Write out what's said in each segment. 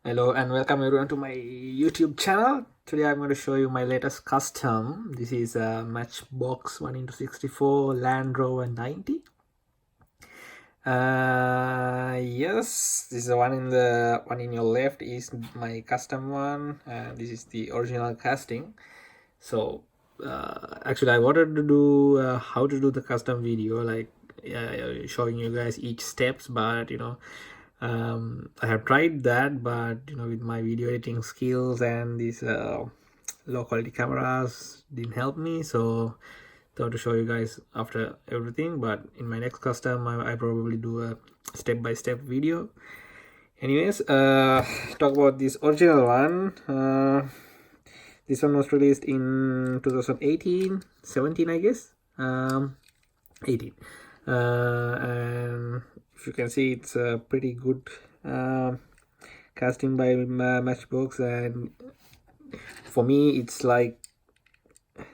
Hello and welcome everyone to my YouTube channel. Today I'm going to show you my latest custom. This is a Matchbox 1x64 Land Rover 90. Yes, this is the one in your left is my custom one, and this is the original casting. So actually I wanted to do how to do the custom video, like showing you guys each steps, but I have tried that, but with my video editing skills and these low quality cameras didn't help me, so thought to show you guys after everything. But in my next custom I probably do a step-by-step video. Anyways, talk about this original one. This one was released in 2018 17, I guess. 18. And if you can see, it's a pretty good casting by Matchbox, and for me it's like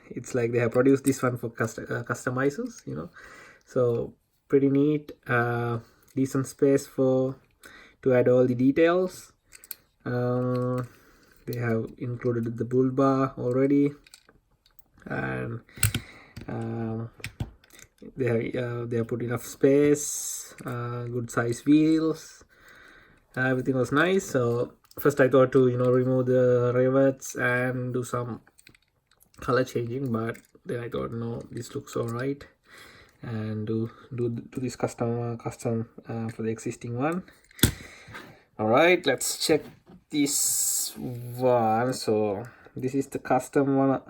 they have produced this one for customizers, so pretty neat. Decent space to add all the details. They have included the bull bar already, and they have put enough space, good size wheels. Everything was nice. So first I thought to remove the rivets and do some color changing, but then I thought no, this looks all right, and do this custom for the existing one. All right, let's check this one. So this is the custom one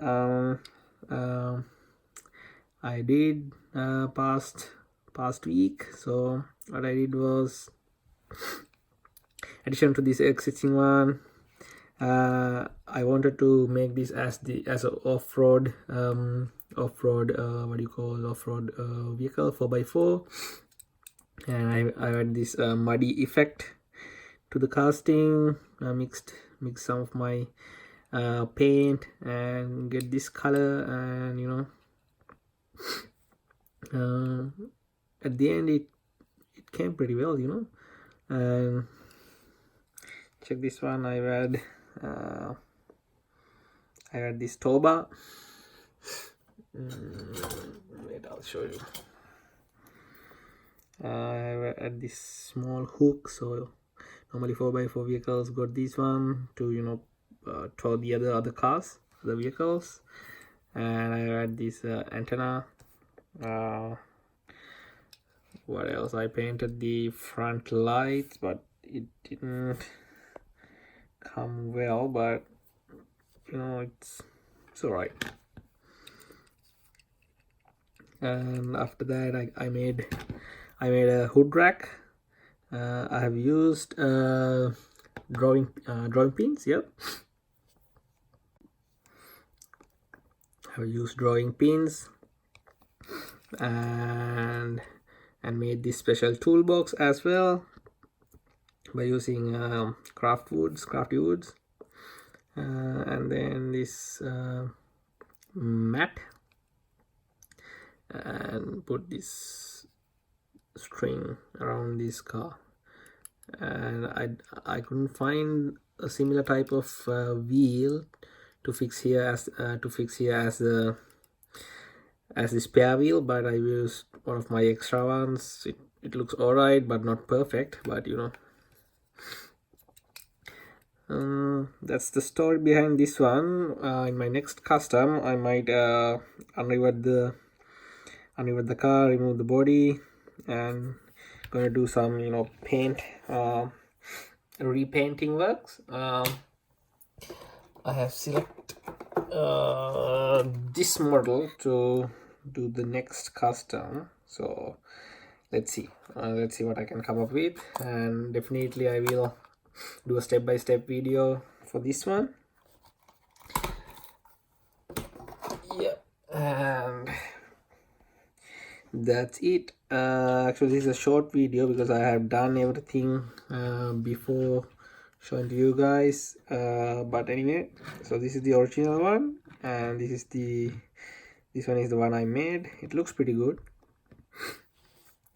I did past week. So what I did was, addition to this existing one, I wanted to make this as a off-road off-road vehicle 4x4, and I had this muddy effect to the casting. Mixed some of my paint and get this color, and at the end it came pretty well, and check this one. I had this tow bar. Wait, I'll show you. I had this small hook, so normally 4x4 vehicles got this one to tow the other cars, the vehicles. And I had this antenna. What else? I painted the front lights, but it didn't come well, but it's all right. And after that I made a hood rack. I have used drawing pins. Yep, I have used drawing pins and made this special toolbox as well by using crafty woods, and then this mat, and put this string around this car. And I couldn't find a similar type of wheel to fix here as the spare wheel, but I used one of my extra ones. It looks alright, but not perfect, but that's the story behind this one. In my next custom I might unrivet the car, remove the body, and gonna do some paint repainting works. I have selected this model to do the next custom, so let's see what I can come up with, and definitely I will do a step-by-step video for this one. Yep, and that's it. Actually this is a short video because I have done everything before showing to you guys, but anyway, so this is the original one, and this one is the one I made. It looks pretty good.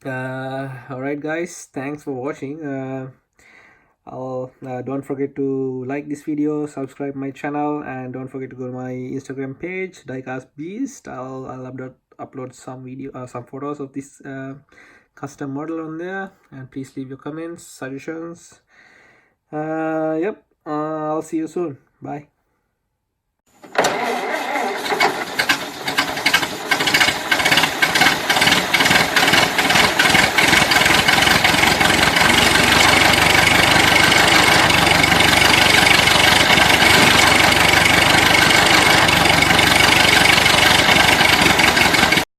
Alright guys, thanks for watching. I'll don't forget to like this video, subscribe my channel, and don't forget to go to my Instagram page, Diecast Beast. I'll upload some some photos of this custom model on there, and please leave your comments, suggestions. Yep. I'll see you soon. Bye.